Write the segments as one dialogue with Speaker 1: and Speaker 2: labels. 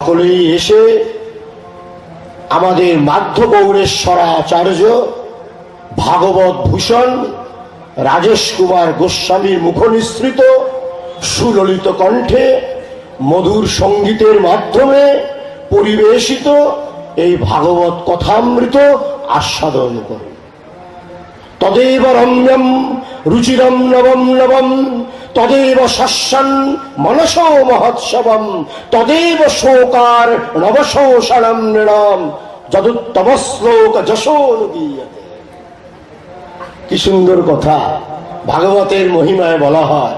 Speaker 1: সকলেই এসে আমাদের মাধ্য গৌরেশ্বরাচার্য ভাগবত ভূষণ রাজেশ কুমার গোস্বামীর মুখনিসৃত সুললিত কণ্ঠে মধুর সঙ্গীতের মাধ্যমে পরিবেশিত এই ভাগবত কথামৃত আস্বাদন করুন। তদেব রম্যম রুচিরম নবম নবম তদেব শস্যন মনসো মহোৎসবম তদেব শোকার নবশোষণম নৃণাম যদুত্তম শ্লোক যশোনুগীয়তে। কি সুন্দর কথা! ভাগবতের মহিমায় বলা হয়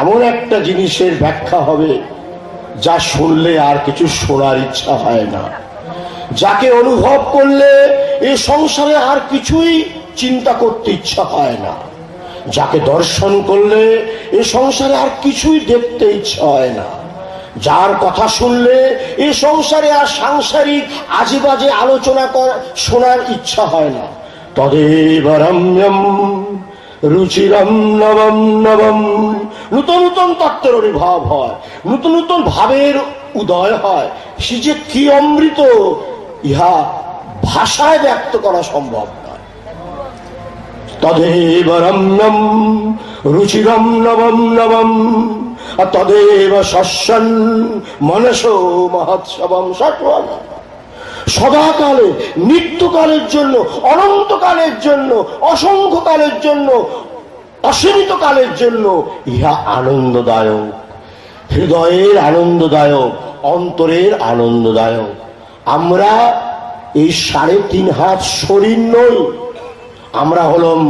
Speaker 1: এমন একটা জিনিসের ব্যাখ্যা হবে যা শুনলে আর কিছু শোনার ইচ্ছা হয় না, যাকে অনুভব করলে এ সংসারে আর কিছুই চিন্তা করতে ইচ্ছা হয় না, যাকে দর্শন করলে এ সংসারে আর কিছুই দেখতে ইচ্ছা হয় না, যার কথা শুনলে এ সংসারে আর সাংসারিক আজে বাজে আলোচনা শোনার ইচ্ছা হয় না। তদেব রম্যম রুচিরম নবম নবম। নূতন নূতন তত্ত্বের অনুভব হয়, নূতন নূতন ভাবের উদয় হয়। সে যে কি অমৃত, ইহা ভাষায় ব্যক্ত করা সম্ভব নয়। তদেব রম্যম রুচিরম নবম নবম তদেব শস্যন মনসো মহোৎসবম। সদাকালে, নিত্যকালের জন্য, অনন্তকালের জন্য, অসংখ্য কালের জন্য, অসীমিত কালের জন্য ইহা আনন্দদায়ক, হৃদয়ের আনন্দদায়ক, অন্তরের আনন্দদায়ক। আমরা এই ৩.৫ হাত শরীর নই, আমরা হলাম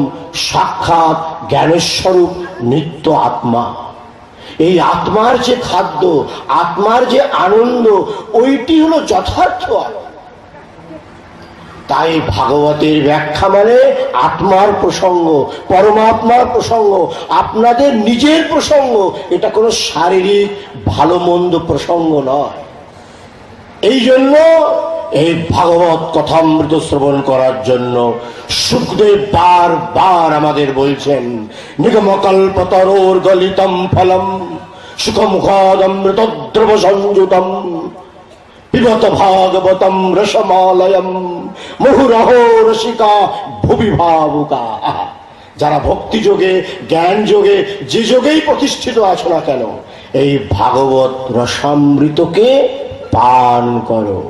Speaker 1: সাক্ষাৎ জ্ঞানেশ্বরূপ নিত্য আত্মা। এই আত্মার যে খাদ্য, আত্মার যে আনন্দ, ওইটি হলো যথার্থ আনন্দ। তাই ভাগবতের ব্যাখ্যা মানে আত্মার প্রসঙ্গ, পরমাত্মার প্রসঙ্গ, আপনাদের নিজের প্রসঙ্গ। এটা কোনো শারীরিক ভালো মন্দ প্রসঙ্গ নয়। এই জন্য এই ভাগবত কথামৃত শ্রবণ করার জন্য সুখদেব বারবার আমাদের বলছেন, নিগমকল্পতরোর গলিতম ফলম সুখমুখাদমৃতদ্রব সংযুতম পিবত ভাগবতম রসমালয়ম মুহুরহো রসিকা ভুবি ভাবুকা। যারা ভক্তি যোগে, জ্ঞান যোগে, যে যোগেই প্রতিষ্ঠিত আছো না কেন, এই ভাগবত রসামৃতকে পান করো,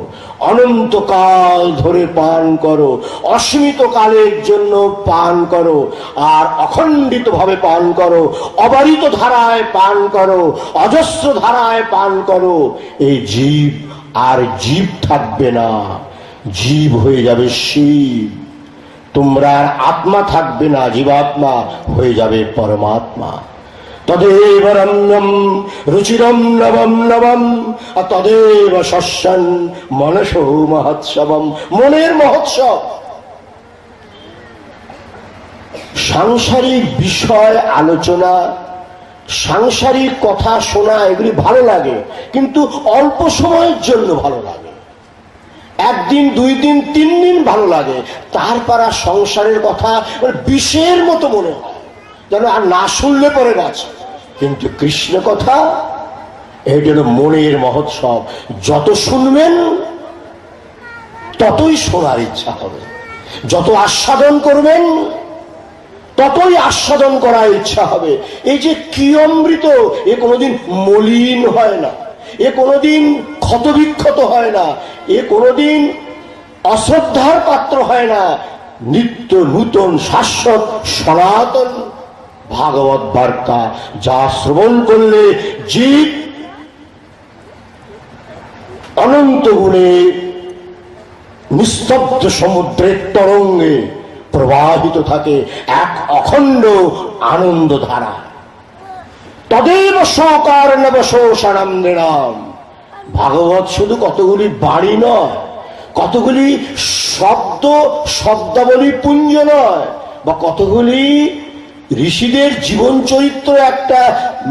Speaker 1: অনন্তকাল ধরে পান করো, অসীমিত কালের জন্য পান করো, আর অখণ্ডিত ভাবে পান করো, অবারিত ধারায় পান করো, অজস্র ধারায় পান করো। এই জীব আর জীব থাকবে না, জীব হয়ে যাবে শিব। তোমরা আর আত্মা থাকবে না, জীবাত্মা হয়ে যাবে পরমাত্মা। তদেব রম্যম রুচিরম নবম নবম তদেব শস্যন মনসো মহোৎসবম। মনের মহোৎসব। সাংসারিক বিষয় আলোচনা, সাংসারিক কথা শোনা, এগুলি ভালো লাগে, কিন্তু অল্প সময়ের জন্য ভালো লাগে। 1 দিন 2 দিন 3 দিন ভালো লাগে, তারপর আর সংসারের কথা বিষের মতো মনে হয়, যেন আর না শুনলে পরে বাঁচে। কিন্তু কৃষ্ণ কথা এটা হলো মনের মহোৎসব। যত শুনবেন ততই শোনার ইচ্ছা হবে, যত আস্বাদন করবেন ততই আস্বাদন করার ইচ্ছা হবে। এই যে কি অমৃত, এ কোনোদিন মলিন হয় না, এ কোনোদিন ক্ষতবিক্ষত হয় না, এ কোনোদিন অশ্রদ্ধার পাত্র হয় না। নিত্য নূতন শাশ্বত সনাতন ভাগবত বার্তা, যা শ্রবণ করলে জীব অনন্ত গুণে নিস্তব্ধ সমুদ্রের তরঙ্গে প্রবাহিত থাকে এক অখণ্ড আনন্দ ধারা। তদেব শোকার নবশোষণম নৃণাম। ভাগবত শুধু কতগুলি বাণী নয়, কতগুলি শব্দাবলী পুঞ্জ নয়, বা কতগুলি ঋষিদের জীবন চরিত্র, একটা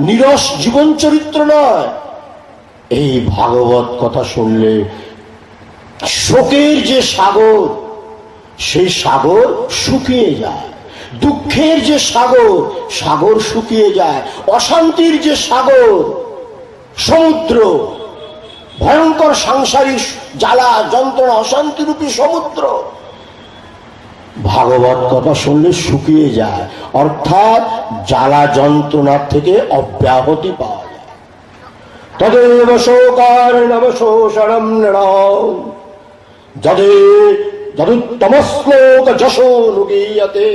Speaker 1: নিরস জীবন চরিত্র নয়। এই ভাগবত কথা শুনলে শোকের যে সাগর, সেই সাগর শুকিয়ে যায়। দুঃখের যে সাগর, সাগর শুকিয়ে যায়। অশান্তির যে সাগর, সমুদ্র, ভয়ঙ্কর সাংসারিক জ্বালা যন্ত্রণা অশান্তিরূপী সমুদ্র। ভাগবত কথা শুনলে শুকিয়ে যায়, অর্থাৎ জ্বালা যন্ত্রণার থেকে অব্যাহতি পাওয়া যায়। তদেব শোকার্ণব শোষণম নৃণাম যদুত্তমশ্লোক যশোনুগীয়তে,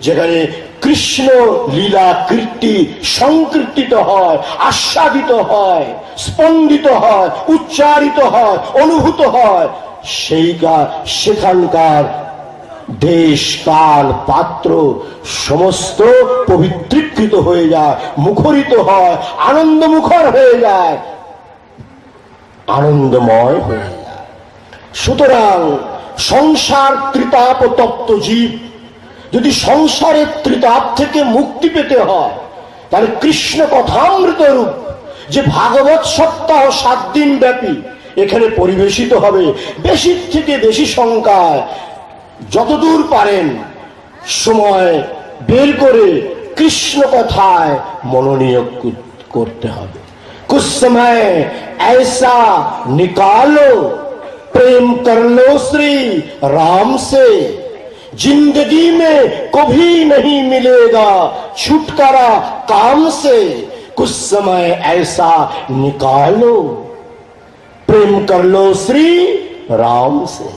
Speaker 1: যেখানে কৃষ্ণ লীলা কীর্তি সংকীর্তিত হয়, আস্বাদিত হয়, স্পন্দিত হয়, উচ্চারিত হয়, অনুভূত হয়, সেখানকার দেশ কাল পাত্র সমস্ত পবিত্রীকৃত হয়ে যায়, মুখরিত হয়, আনন্দমুখর হয়ে যায়, আনন্দময় হয়ে যায়। সুতরাং সংসার ত্রিতাপ তপ্ত জীব যদি সংসারের ত্রিতাপ থেকে মুক্তি পেতে হয়, তাহলে কৃষ্ণ কথামৃত রূপ যে ভাগবত সপ্তাহ 7 দিন ব্যাপী এখানে পরিবেশিত হবে, বেশি থেকে বেশি সংখ্যায় যতদূর পারেন সময় বের করে কৃষ্ণ কথায় মনোনিয়োগ করতে হবে। कुछ समय ऐसा निकालो, प्रेम कर लो श्री राम से, जिंदगी में कभी नहीं मिलेगा छुटकारा काम से। कुछ समय ऐसा निकालो, प्रेम कर लो श्री राम से।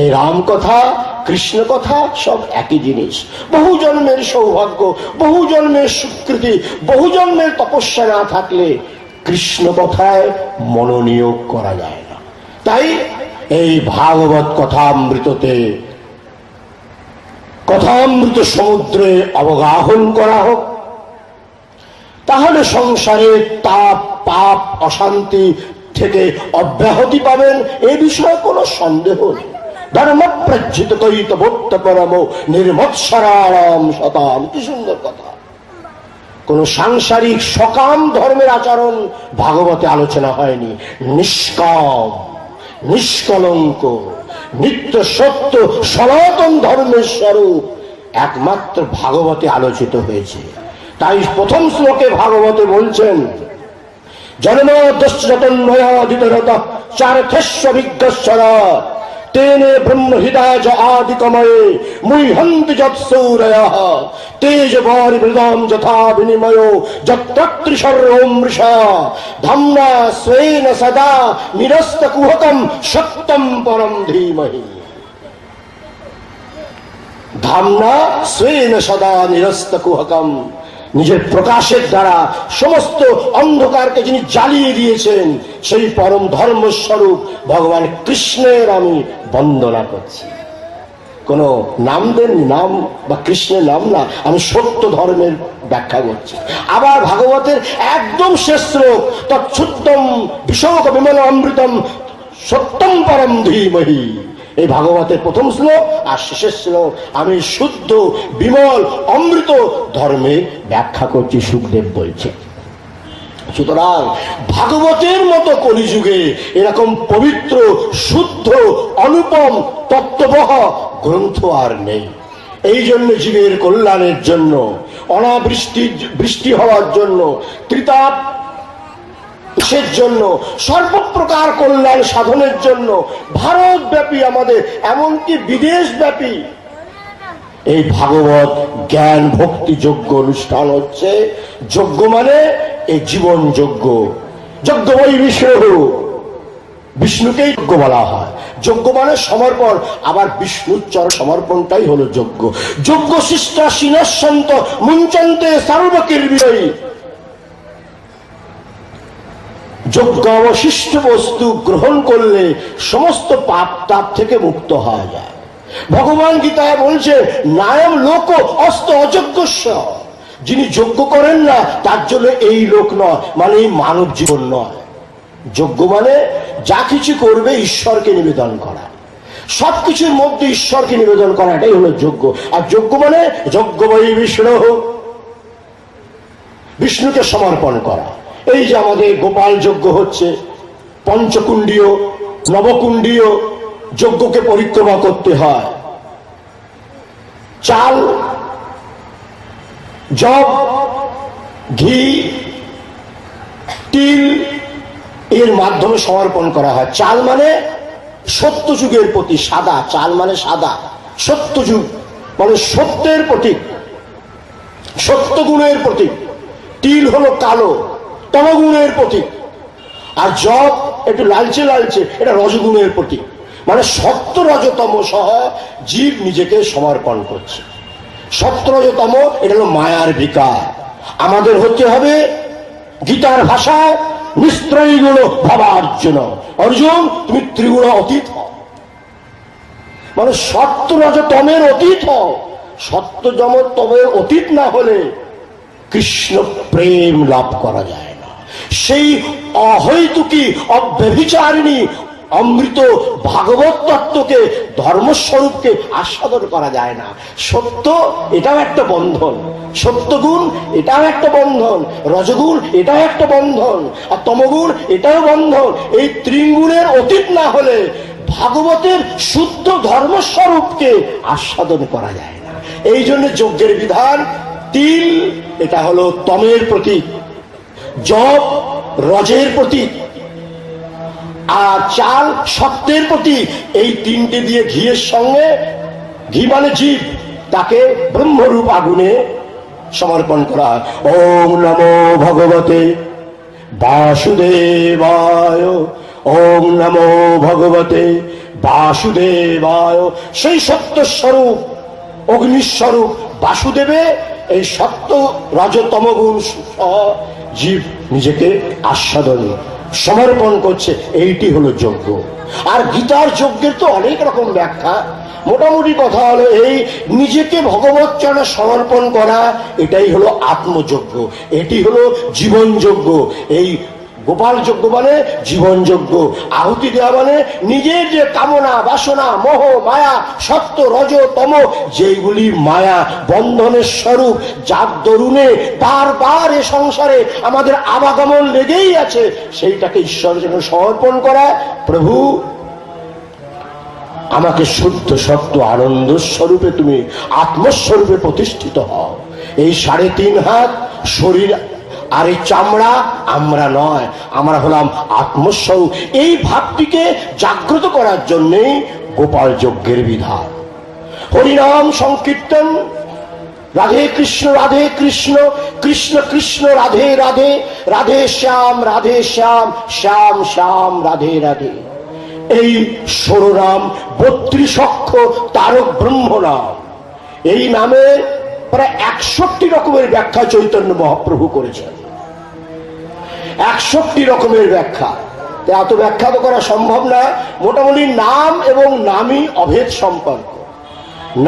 Speaker 1: এই রাম কথা কৃষ্ণ কথা সব একই জিনিস। বহু জন্মের সৌভাগ্য, বহু জন্মের স্বীকৃতি, বহু জন্মের তপস্যা না থাকলে কৃষ্ণ কথায় মনোনিয়োগ করা যায় না। তাই এই ভাগবত কথামৃততে কথামৃত সমুদ্রে অবগাহন করা হোক, তাহলে সংসারে তাপ পাপ অশান্তি থেকে অব্যাহতি পাবেন, এ বিষয়ে কোনো সন্দেহ নেই। ধর্ম প্রজ্জিত করিত ভক্ত পরম নির্মৎসরাম শতাম। কি সুন্দর কথা! কোন সাংসারিক সকাম ধর্মের আচরণ ভাগবতে আলোচনা হয়নি। নিষ্কাম, নিষ্কলঙ্ক, নিত্য সত্য সনাতন ধর্মের স্বরূপ একমাত্র ভাগবতে আলোচিত হয়েছে। তাই প্রথম শ্লোকে ভাগবতে বলছেন, জন্মদস্যতন্ময়াদিতরত চারথস্য বিজ্ঞস্বরা তেনে ব্রহ্মহৃদায় আদিকময়ে মুহ্যন্তি যৎসূরয়ঃ তেজ বারিমৃদাম যথা বিনিময়ো যত্ত্রিসর্বমৃষা ধাম্না স্বেন সদা নিরস্তকুহকম সত্যম পরম ধীমহি। ধাম্না স্বেন সদা নিরস্তকুহকম, নিজের প্রকাশের দ্বারা সমস্ত অন্ধকারকে যিনি জ্বালিয়ে দিয়েছেন, সেই পরম ধর্মস্বরূপ ভগবান কৃষ্ণের আমি বন্দনা করছি। কোন নাম দেন, নাম বা কৃষ্ণের নাম না, আমি সত্য ধর্মের ব্যাখ্যা করছি। আবার ভাগবতের একদম শেষ শ্লোক, তচ্ছুদ্ধম বিশোক বিমল অমৃতম সত্যম পরম ধীমহি। এই ভাগবতের প্রথম শ্লোক আর শেষের শ্লোক আমি শুদ্ধ বিমল অমৃত ধর্মে ব্যাখ্যা করছি, সুখদেব বলছে। সুতরাং ভাগবতের মতো কলিযুগে এরকম পবিত্র শুদ্ধ অনুপম তত্ত্ববহ গ্রন্থ আর নেই। এই জন্য জীবের কল্যাণের জন্য, বৃষ্টি হওয়ার জন্য, ত্রিতাপ জন্য, সর্বপ্রকার কল্যাণ সাধনের জন্য ভারতব্যাপী, আমাদের এমনকি বিদেশ ব্যাপী এই ভাগবত জ্ঞান ভক্তি যজ্ঞ অনুষ্ঠান হচ্ছে। যজ্ঞ মানে এই জীবন যজ্ঞ। যজ্ঞ বই বিষ্ণু, বিষ্ণুকেই যজ্ঞ বলা হয়। যজ্ঞ মানে সমর্পণ, আবার বিষ্ণুচর সমর্পণটাই হলো যজ্ঞ। যজ্ঞ শিষ্টা সিনস্যন্ত মুঞ্চন্তে সর্বকির্বিরয়ী। যজ্ঞ অবশিষ্ট বস্তু গ্রহণ করলে সমস্ত পাপ তাপ থেকে মুক্ত হওয়া যায়। ভগবান গীতায় বলছে, নায়ম লোক অস্ত অযজ্ঞস্য, যিনি যজ্ঞ করেন না তার জন্য এই লোক নয়, মানে এই মানব জীবন নয়। যজ্ঞ মানে যা কিছু করবে ঈশ্বরকে নিবেদন করা, সবকিছুর মধ্যে ঈশ্বরকে নিবেদন করা, এটাই হলো যজ্ঞ। আর যজ্ঞ মানে যজ্ঞ বৈ বিষ্ণু, বিষ্ণুকে সমর্পণ করা। এই যে আমাদের গোপাল যজ্ঞ হচ্ছে, পঞ্চকুণ্ডীয় নবকুণ্ডীয় যজ্ঞকে পরিক্রমা করতে হয়। চাল, জব, ঘি, তিল এর মাধ্যমে সমর্পণ করা হয়। চাল মানে সত্যযুগের প্রতি, সাদা, চাল মানে সাদা, সত্যযুগ মানে সত্যের প্রতীক, সত্যগুণের প্রতীক। তিল হলো কালো, তমগুণের প্রতীক। আর জব একটু লালচে লালচে, এটা রজগুণের প্রতীক। মানে সত্য রজতম সহ জীব নিজেকে সমর্পণ করছে। সত্য রজতম এটা হলো মায়ার বিকার। আমাদের হতে হবে গীতার ভাষায় নিস্ত্রৈগুণ ভবার্জুন। অর্জুন, তুমি ত্রিগুণ অতীত হও, মানে সত্য রজতমের অতীত হও। সত্য তমের অতীত না হলে কৃষ্ণ প্রেম লাভ করা যায় না। সেই অহৈতুকী, অব্যভিচারিণী অমৃত ভাগবত তত্ত্বকে, ধর্মস্বরূপকে আস্বাদন করা যায় না। সত্য এটাও একটা বন্ধন, সত্যগুণ এটাও একটা বন্ধন, রজগুণ এটাও একটা বন্ধন, আর তমগুণ এটাও বন্ধন। এই ত্রিগুণের অতীত না হলে ভাগবতের শুদ্ধ ধর্মস্বরূপকে আস্বাদন করা যায় না। এই জন্য যজ্ঞের বিধান। তিল এটা হলো তমের প্রতীক, জব রজের প্রতীক, আর চাল সত্যের প্রতীক। এই তিনটে দিয়ে ঘিয়ের সঙ্গে, ঘি মানে জীব, তাকে ব্রহ্মরূপ আগুনে সমর্পণ করা হয়। ওম নমো ভগবতে বাসুদেবায়, ওম নমো ভগবতে বাসুদেবায়। সেই সত্য স্বরূপ, অগ্নিস্বরূপ বাসুদেবে এই সত্য রজতম গুণ সহ জীব নিজেকে আস্বাদনে সমর্পণ করছে। এইটি হলো যজ্ঞ। আর গীতার যজ্ঞের তো অনেক রকম ব্যাখ্যা। মোটামুটি কথা হলো এই, নিজেকে ভগবত চরণে সমর্পণ করা, এটাই হলো আত্মযজ্ঞ, এটি হলো জীবনযজ্ঞ। এই গোপাল যজ্ঞ মানে জীবনযজ্ঞ। আহুতি দেওয়া মানে নিজের যে কামনা, বাসনা, মোহ, মায়া, সত্য রজ তম, যেগুলি মায়া বন্ধনের স্বরূপ, যার দরুনে বারবার এ সংসারে আমাদের আবাগমন লেগেই আছে, সেইটাকে ঈশ্বরের জন্য সমর্পণ করা। প্রভু, আমাকে শুদ্ধ সত্য আনন্দ স্বরূপে তুমি আত্মস্বরূপে প্রতিষ্ঠিত হও। এই 3.5 হাত শরীর আর এই চামড়া আমরা নয়, আমরা হলাম আত্মস্বরূপ। এই ভাবটিকে জাগ্রত করার জন্যই গোপাল যজ্ঞের বিধান। হরিনাম সংকীর্তন, রাধে কৃষ্ণ রাধে কৃষ্ণ, কৃষ্ণ কৃষ্ণ রাধে রাধে, রাধে শ্যাম শ্যাম শ্যাম রাধে রাধে। এই 16 নাম 32 অক্ষর তারক ব্রহ্ম নাম। এই নামে প্রায় 61 রকমের ব্যাখ্যা চৈতন্য মহাপ্রভু করেছেন। 61 রকমের ব্যাখ্যা। এত ব্যাখ্যা তো করা সম্ভব না। মোটামুটি নাম এবং নামই অভেদ সম্পর্ক।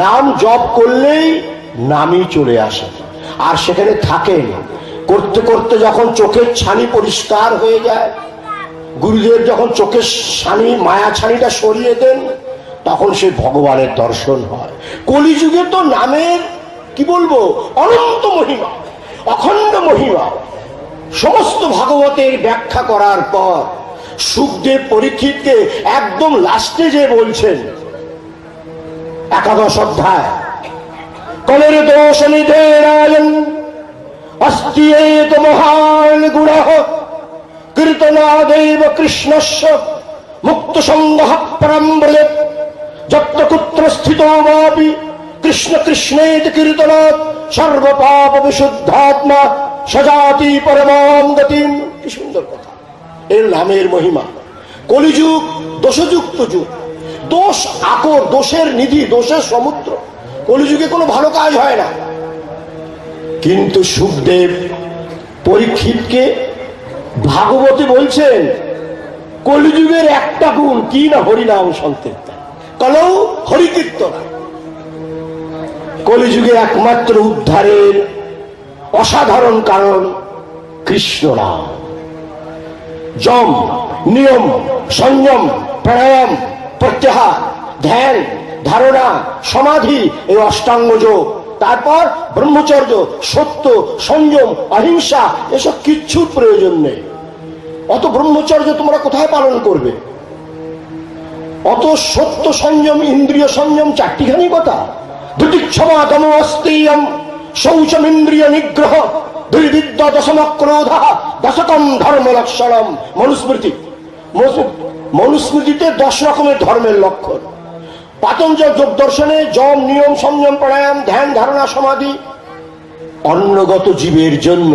Speaker 1: নাম জপ করলেই নামই চলে আসে, আর সেখানে থাকেন। করতে করতে যখন চোখের ছানি পরিষ্কার হয়ে যায়, গুরুদেব যখন চোখের ছানি, মায়া ছানিটা সরিয়ে দেন, তখন সে ভগবানের দর্শন হয়। কলিযুগে তো নামের কি বলবো, অনন্ত মহিমা, অখণ্ড মহিমা। সমস্ত ভাগবতের ব্যাখ্যা করার পর সুখদেব পরীক্ষিতকে একদম লাস্টে যে বলছেন, 11 অধ্যায়, কলের দোষ নিধেরায়ন অস্তি এক মহান গুণঃ কীর্তনাদেব কৃষ্ণস্য মুক্ত সঙ্গঃ পরম ব্রজেৎ যত্র কুত্র স্থিতো বাপি কৃষ্ণ কৃষ্ণেতি কীর্তনাৎ সর্বপাপ বিশুদ্ধাত্মা সজাতি পরমাম গতিম। কি সুন্দর কথা! এর নামের মহিমা। কলিযুগ দোষযুক্ত যুগ, দোষ আকর, দোষের নিধি, দোষের সমুদ্র। কলিযুগে কোনো ভালো কাজ হয় না। কিন্তু সুখদেব পরীক্ষিতকে ভাগবতে বলছেন কলিযুগের একটা গুণ কি না, হরিনাম সংকীর্তন, কলৌ হরিকীর্তন। কলিযুগে একমাত্র উদ্ধারের অসাধারণ কারণ কৃষ্ণ নাম। যম, নিয়ম, সংযম, প্রাণায়াম, প্রত্যাহার, ধ্যান, ধারণা, সমাধি, এই অষ্টাঙ্গ যোগ, তারপর ব্রহ্মচর্য, সত্য, সংযম, অহিংসা, এসব কিচ্ছুর প্রয়োজন নেই। অত ব্রহ্মচর্য তোমরা কোথায় পালন করবে? অত সত্য, সংযম, ইন্দ্রিয় সংযম, 4টিখানি কথা। দুটিক্ষমা দম অস্তেয়ম শৌচমিন্দ্রিয় নিগ্রহ দুর্বিদ্যা দশম ক্রোধ দশতম ধর্ম লক্ষণম। মনুস্মৃতি, মনুস্মৃতিতে 10 রকমের ধর্মের লক্ষণ। পাতঞ্জল যোগ দর্শনে যম, নিয়ম, সংযম, প্রাণায়াম, ধ্যান, ধারণা, সমাধি। অন্নগত জীবের জন্য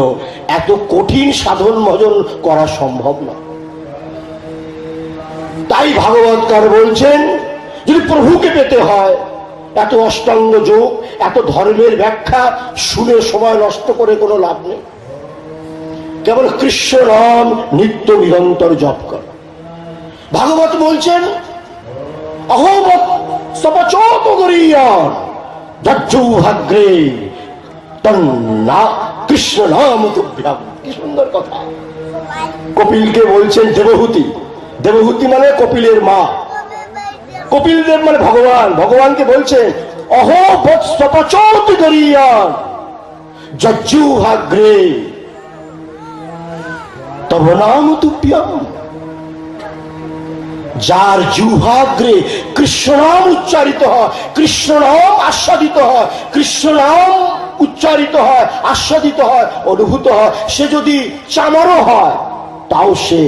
Speaker 1: এত কঠিন সাধন ভজন করা সম্ভব না। তাই ভাগবতকার বলছেন যদি প্রভুকে পেতে হয় এত অষ্টাঙ্গ যোগ, এত ধর্মের ব্যাখ্যা শুনে সময় নষ্ট করে কোনো লাভ নেই। কেবল কৃষ্ণ নাম নিত্য নিরন্তর জপ কর। ভাগবত বলছেন অহোবৎ সপচোত গরীয়ান যজ্জৌভাগ্রে তন্না কৃষ্ণ নাম তুভ্যাম। কি সুন্দর কথা। কপিলকে বলছেন দেবহূতি। দেবহূতি মানে কপিলের মা। কপিল দেব মানে ভগবান। ভগবানকে বলছেন অহোবৎ সপচোত গরীয়ান যজ্জৌভাগ্রে তব নাম তুভ্যাম। যার জিহ্বাগ্রে কৃষ্ণ নাম উচ্চারিত হয়, কৃষ্ণ নাম আস্বাদিত হয়, কৃষ্ণ নাম উচ্চারিত হয়, আস্বাদিত হয়, অনুভূত হয়, সে যদি চামারও হয় তাও সে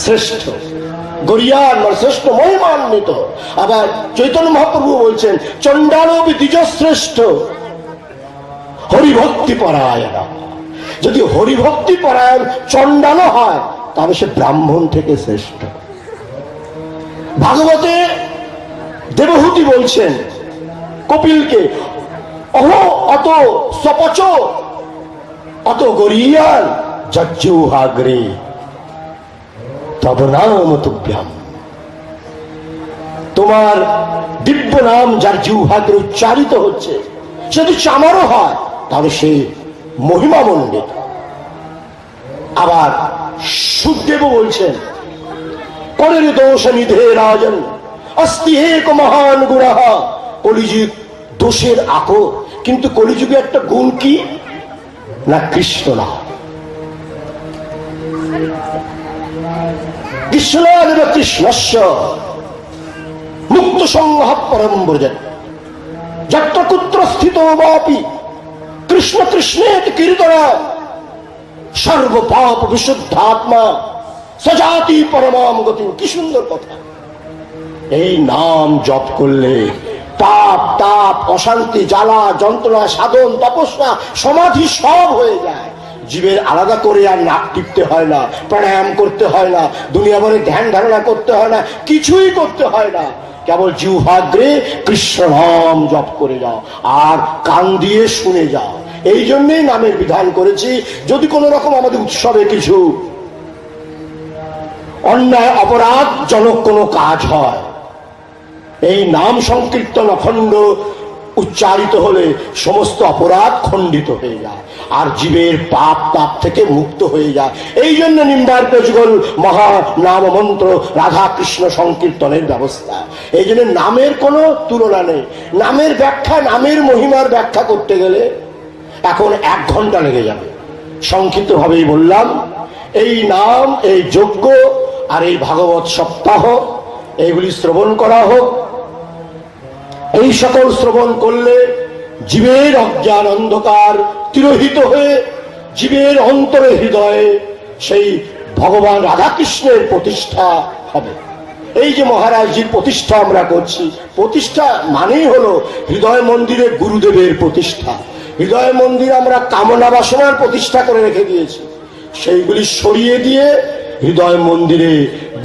Speaker 1: শ্রেষ্ঠ। গরিয়ান মানে শ্রেষ্ঠ, মহিমান্বিত। আবার চৈতন্য মহাপ্রভু বলছেন চণ্ডালবি দ্বিজ শ্রেষ্ঠ হরিভক্তি পরায়ণ। যদি হরিভক্তি পরায়ণ চণ্ডালও হয় তবে সে ব্রাহ্মণ থেকে শ্রেষ্ঠ। ভাগবতে দেবহূতি বলছেন কপিলকে অহ অত সপচ অত গরীয়ান যজ্জৌভাগ্রে তব নাম তুভ্যাম। তোমার দিব্য নাম যার জিহ্বাগ্রে উচ্চারিত হচ্ছে সে যদি চামারও হয় তাহলে সে মহিমামণ্ডিত। আবার সুখদেব বলছেন কলির দোষ নিধে রাজন অস্তি এক মহান গুণঃ। কলিযুগ দোষের আকর, কিন্তু কলিযুগে একটা গুণ কি না কৃষ্ণ নাম। কৃষ্ণাদেব কৃষ্ণস্য মুক্ত সংঘ পরম ব্রজেন যত্র কুত্র স্থিত বাপি কৃষ্ণ কৃষ্ণেত কীর্তনা সর্বপাপ বিশুদ্ধাত্মা সজাতি পরমাম গতি। কি সুন্দর কথা। এই নাম জপ করলে পাপ, তাপ, অশান্তি, জ্বালা, যন্ত্রণা, সাধন, তপস্যা, সমাধি সব হয়ে যায়। জীবের আলাদা করে আর নাক টিপতে হয় না, প্রাণায়াম করতে হয় না, দুনিয়া ভরে ধ্যান ধারণা করতে হয় না, কিছুই করতে হয় না। কেবল জিহ্বাগ্রে কৃষ্ণ নাম জপ করে যাও আর কান দিয়ে শুনে যাও। এই জন্যই নামের বিধান করেছি। যদি কোন রকম আমাদের উৎসবে কিছু অন্যায় অপরাধ জনক কোনো কাজ হয়, এই নাম সংকীর্তন অখণ্ড উচ্চারিত হলে সমস্ত অপরাধ খণ্ডিত হয়ে যায় আর জীবের পাপ তাপ থেকে মুক্ত হয়ে যায়। এই জন্য নিম্বার্ক যুগল মহা নাম মন্ত্র রাধা কৃষ্ণ সংকীর্তনের ব্যবস্থা। এই জন্য নামের কোনো তুলনা নেই। নামের ব্যাখ্যা, নামের মহিমার ব্যাখ্যা করতে গেলে এখন 1 ঘন্টা লেগে যাবে। সংক্ষিপ্ত ভাবেই বললাম, এই নাম, এই যজ্ঞ আর এই ভাগবত সপ্তাহ এইগুলি শ্রবণ করা হোক। এই সকল শ্রবণ করলে জীবের অজ্ঞান অন্ধকার তিরোহিত হয়ে জীবের অন্তরে হৃদয়ে সেই ভগবান রাধাকৃষ্ণের প্রতিষ্ঠা হবে। এই যে মহারাজজির প্রতিষ্ঠা আমরা করছি, প্রতিষ্ঠা মানেই হলো হৃদয় মন্দিরে গুরুদেবের প্রতিষ্ঠা। হৃদয় মন্দির আমরা কামনা বাসনার প্রতিষ্ঠা করে রেখে দিয়েছি, সেইগুলি সরিয়ে দিয়ে হৃদয় মন্দিরে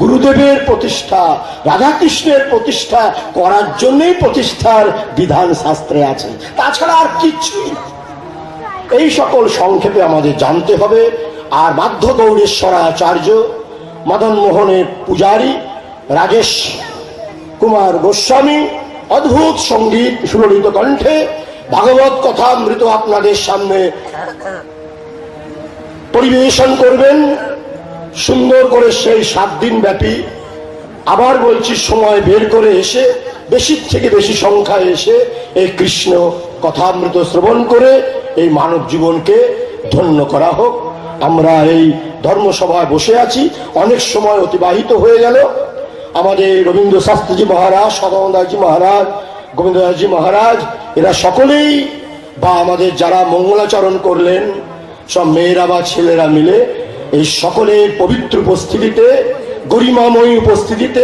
Speaker 1: গুরুদেবের প্রতিষ্ঠা, রাধাকৃষ্ণের প্রতিষ্ঠা করার জন্যই প্রতিষ্ঠার বিধান শাস্ত্রে আছে, তাছাড়া আর কিছুই না। এই সকল সংক্ষেপে আমাদের জানতে হবে। আর বাধ্য গৌরেশ্বরাচার্য, মদন মোহনের পূজারী, রাজেশ কুমার গোস্বামী অদ্ভুত সঙ্গীত সুললিত কণ্ঠে ভাগবত কথামৃত আপনাদের সামনে পরিবেশন করবেন সুন্দর করে সেই 7 দিন ব্যাপী। আবার বলছি, সময় বের করে এসে, বেশি থেকে বেশি সংখ্যায় এসে এই কৃষ্ণ কথামৃত শ্রবণ করে এই মানব জীবনকে ধন্য করা হোক। আমরা এই ধর্মসভায় বসে আছি, অনেক সময় অতিবাহিত হয়ে গেল। আমাদের রবীন্দ্র শাস্ত্রীজি মহারাজ, সদানন্দজি মহারাজ, গোবিন্দদাসজি মহারাজ, এরা সকলেই বা আমাদের যারা মঙ্গলাচরণ করলেন সব মেয়েরা বা ছেলেরা মিলে এই সকলের পবিত্র উপস্থিতিতে, গরিমাময়ী উপস্থিতিতে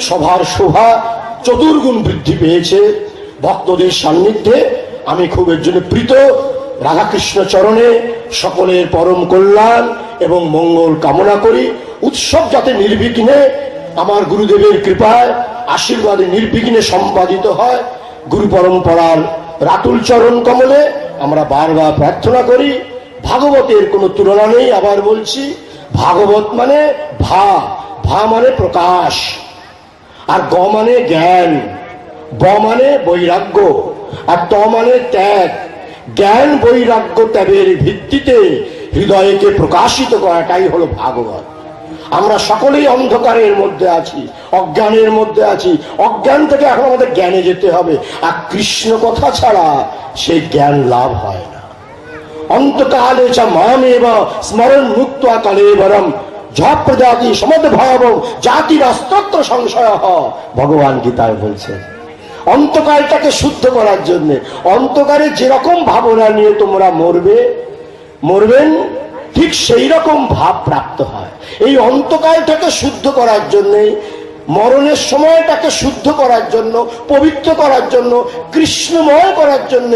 Speaker 1: সভার শোভা চতুর্গুণ বৃদ্ধি পেয়েছে। ভক্তদের সান্নিধ্যে আমি খুব এর জন্য প্রীত। রাধাকৃষ্ণ চরণে সকলের পরম কল্যাণ এবং মঙ্গল কামনা করি। উৎসব যাতে নির্বিঘ্নে আমার গুরুদেবের কৃপায় আশীর্বাদে নির্বিঘ্নে সম্পাদিত হয়, গুরু পরম্পরার রাতুল চরণ কমলে আমরা বারবার প্রার্থনা করি। ভাগবতের কোনো তুলনা নেই। আবার বলছি, ভাগবত মানে ভা মানে প্রকাশ, আর গ মানে জ্ঞান, ব মানে বৈরাগ্য, আর ত মানে ত্যাগ। জ্ঞান বৈরাগ্য ত্যাগের ভিত্তিতে হৃদয়কে প্রকাশিত করাটাই হলো ভাগবত। আমরা সকলেই অন্ধকারের মধ্যে আছি, অজ্ঞানের মধ্যে আছি। অজ্ঞান থেকে এখন আমাদের জ্ঞানে যেতে হবে, আর কৃষ্ণ কথা ছাড়া সেই জ্ঞান লাভ হয় না। অন্তকালে চ মামেব স্মরণ মুক্তা কালেবরম ঝ প্রজাতি সমদ্ভাব জাতিরস্তত্র সংশয়। ভগবান গীতায় বলছেন অন্তকালটাকে শুদ্ধ করার জন্য। অন্তকারে যেরকম ভাবনা নিয়ে তোমরা মরবেন ঠিক সেই রকম ভাব প্রাপ্ত হয়। এই অন্তকালটাকে শুদ্ধ করার জন্য, মরণের সময়টাকে শুদ্ধ করার জন্য, পবিত্র করার জন্য, কৃষ্ণময় করার জন্য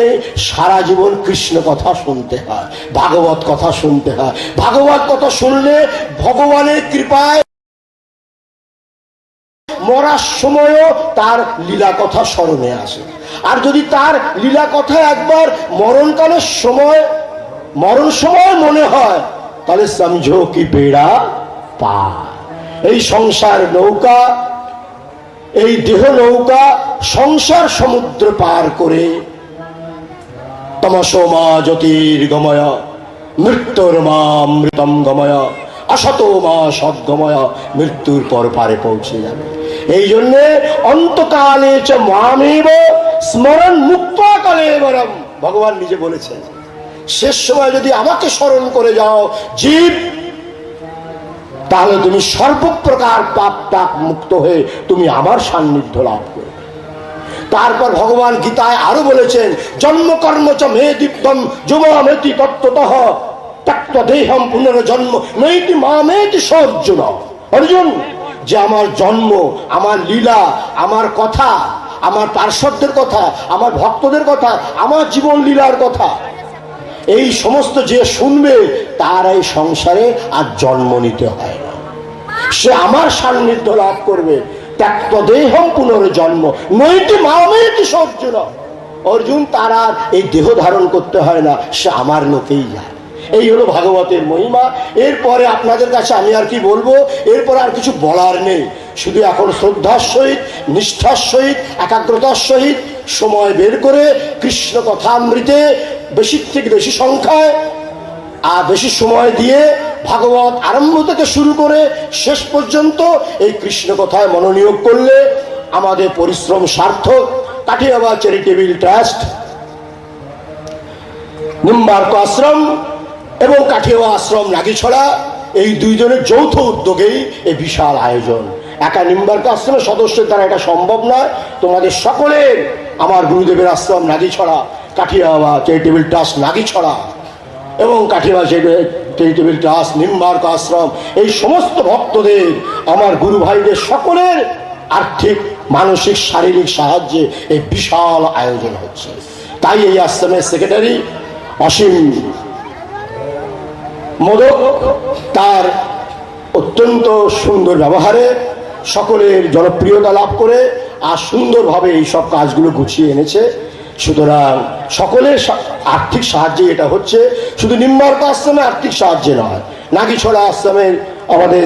Speaker 1: সারা জীবন কৃষ্ণ কথা শুনতে হয়, ভাগবত কথা শুনতে হয়। ভাগবত কথা শুনলে ভগবানের কৃপায় মরার সময়ও তার লীলা কথা স্মরণে আসে। আর যদি তার লীলা কথা একবার মরণ সময় মনে হয়, তাহলে সমঝো কি বেড়া পার। এই সংসার নৌকা, এই দেহ নৌকা সংসার সমুদ্র পার করে তমসো মা জ্যোতির্গময় মৃত্যুর মা অমৃতম গময় অসত মা সদ্গময়, মৃত্যুর পর পারে পৌঁছে যাবে। এই জন্যে অন্তকালে চ মামেব স্মরণ মুক্তা কালেবরম, ভগবান নিজে বলেছেন শেষ সময় যদি আমাকে স্মরণ করে যাও জীব, তাহলে তুমি সর্বপ্রকার পাপ তাপ মুক্ত হয়ে তুমি আমার সান্নিধ্য লাভ করবে। তারপর ভগবান গীতায় আরো বলেছেন জন্মকর্ম চ মে দীপ্তম যুমামেতি তত্ত্বতঃ ত্যক্ত দেহম পুনর্জন্ম নৈতি মামেতি সর্জুন। অর্জুন, যে আমার জন্ম, আমার লীলা, আমার কথা, আমার পার্শ্বদের কথা, আমার ভক্তদের কথা, আমার জীবন লীলার কথা, এই সমস্ত যে শুনবে তার এই সংসারে আর জন্ম নিতে হয় না, সে আমার সান্নিধ্য লাভ করবে। ত্যক্ত দেহম পুনর্জন্ম নৈতি মামেতি সর্জুন। অর্জুন, তার আর এই দেহ ধারণ করতে হয় না, সে আমার লোকেই যায়। এই হলো ভাগবতের মহিমা। এরপরে আপনাদের কাছে আমি আর কি বলবো, এরপর আর কিছু বলার নেই। শুধু এখন শ্রদ্ধার সহিত, নিষ্ঠার সহিত, একাগ্রতার সহিত সময় বের করে কৃষ্ণ কথামৃতে বেশি থেকে বেশি সংখ্যায় আর বেশি সময় দিয়ে ভাগবত আরম্ভ থেকে শুরু করে শেষ পর্যন্ত এই কৃষ্ণ কথায় মনোনিয়োগ করলে আমাদের পরিশ্রম সার্থক। কাঠিয়াবা চ্যারিটেবল ট্রাস্ট, নিম্বার্ক আশ্রম এবং কাঠিয়াবা আশ্রম নাগিছড়া, এই দুইজনের যৌথ উদ্যোগেই এই বিশাল আয়োজন। একা নিম্বার্ক আশ্রমের সদস্যের দ্বারা এটা সম্ভব নয়। তোমাদের সকলের, আমার গুরুদেবের আশ্রম নাগিছড়া, কাঠিয়াবা চ্যারিটেবল ট্রাস্ট নাগিছড়া এবং কাঠিয়াবা চ্যারিটেবল ট্রাস্ট নিম্বার্ক আশ্রম, এই সমস্ত ভক্তদের, আমার গুরু ভাইদের সকলের আর্থিক, মানসিক, শারীরিক সাহায্যে এই বিশাল আয়োজন হচ্ছে। তাই এই আশ্রমের সেক্রেটারি অসীম মোদক তার অত্যন্ত সুন্দর ব্যবহারে সকলের জনপ্রিয়তা লাভ করে আর সুন্দরভাবে এই সব কাজগুলো গুছিয়ে এনেছে। সুতরাং সকলের আর্থিক সাহায্যে এটা হচ্ছে। শুধু নিম্বার্ক আশ্রমে আর্থিক সাহায্যে নয়, নাগিছড়া আশ্রমের আমাদের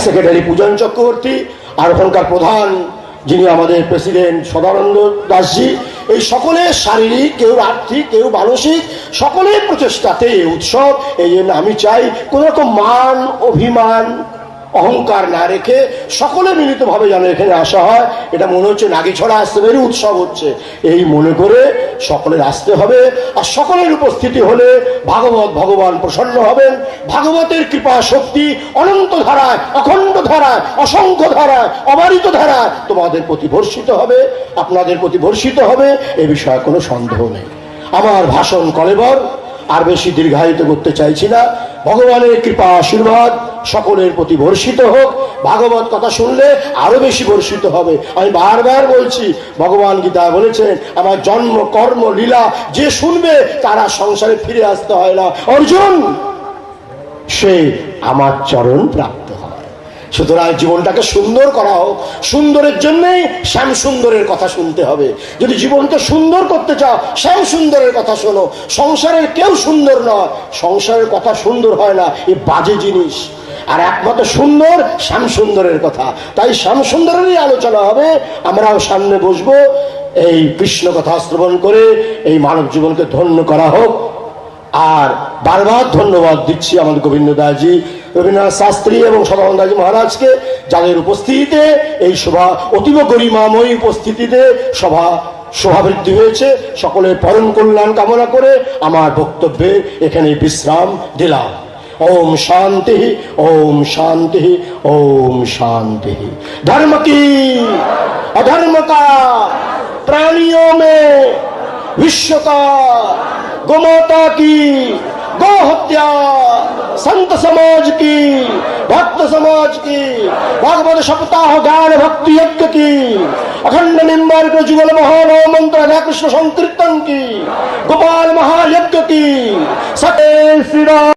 Speaker 1: সেক্রেটারি পূজন চক্রবর্তী আর ওখানকার প্রধান যিনি আমাদের প্রেসিডেন্ট সদানন্দ দাসজি, এই সকলের শারীরিক, কেউ আর্থিক, কেউ মানসিক, সকলের প্রচেষ্টাতে এই উৎসব। এই জন্য আমি চাই কোন রকম মান, অভিমান, অহংকার না রেখে সকলে মিলিতভাবে যেন এখানে আসা হয়। এটা মনে হচ্ছে নাগিছড়া আশ্রমেরই উৎসব হচ্ছে, এই মনে করে সকলের আসতে হবে। আর সকলের উপস্থিতি হলে ভগবান প্রসন্ন হবেন। ভাগবতের কৃপা শক্তি অনন্ত ধারায়, অখণ্ড ধারায়, অসংখ্য ধারায়, অবারিত ধারায় তোমাদের প্রতি বর্ষিত হবে, আপনাদের প্রতি বর্ষিত হবে, এ বিষয়ে কোনো সন্দেহ নেই। আমার ভাষণ কলেবর, আর বেশি দীর্ঘায়িত করতে চাইছি না। ভগবানের কৃপা আশীর্বাদ সকলের প্রতি বর্ষিত হোক। ভাগবত কথা শুনলে আরো বেশি বর্ষিত হবে। আমি বারবার বলছি, ভগবান গীতায় বলেছেন, আমার জন্ম কর্ম লীলা যে শুনবে তারা সংসারে ফিরে আসতে হয় না, অর্জুন সে আমার চরণ প্রাপ্ত হয়। সুতরাং জীবনটাকে সুন্দর করা হোক। সুন্দরের জন্যই শ্যাম সুন্দরের কথা শুনতে হবে। যদি জীবনকে সুন্দর করতে চাও, শ্যাম সুন্দরের কথা শোনো। সংসারের কেউ সুন্দর নয়, সংসারের কথা সুন্দর হয় না, এ বাজে জিনিস। আর একমাত্র সুন্দর শ্যাম সুন্দরের কথা। তাই শ্যাম সুন্দরেরই আলোচনা হবে। আমরাও সামনে বসবো, এই কৃষ্ণ কথা শ্রবণ করে এই মানব জীবনকে ধন্য করা হোক। আর বারবার ধন্যবাদ দিচ্ছি আমাদের গোবিন্দ দাসজি, রবীন্দ্রনাথ শাস্ত্রী এবং সদানন্দ দাসজি মহারাজকে, যাদের উপস্থিতিতে এই সভা অতীব গরিমাময়ী উপস্থিতিতে শোভাবৃদ্ধি হয়েছে। সকলের পরম কল্যাণ কামনা করে আমার বক্তব্যে এখানে বিশ্রাম দিলাম। ओम शांति, ओम शांति, ओम शांति। धर्म की अधर्म का प्राणियों में, विश्व का गोमाता की गौ हत्या, संत समाज की, भक्त समाज की, भागवत सप्ताह ज्ञान भक्ति यज्ञ की, अखंड निम्बार्क जुगल महानव मंत्र कृष्ण संकीर्तन की, गोपाल महायज्ञ की, सत्य श्री राम।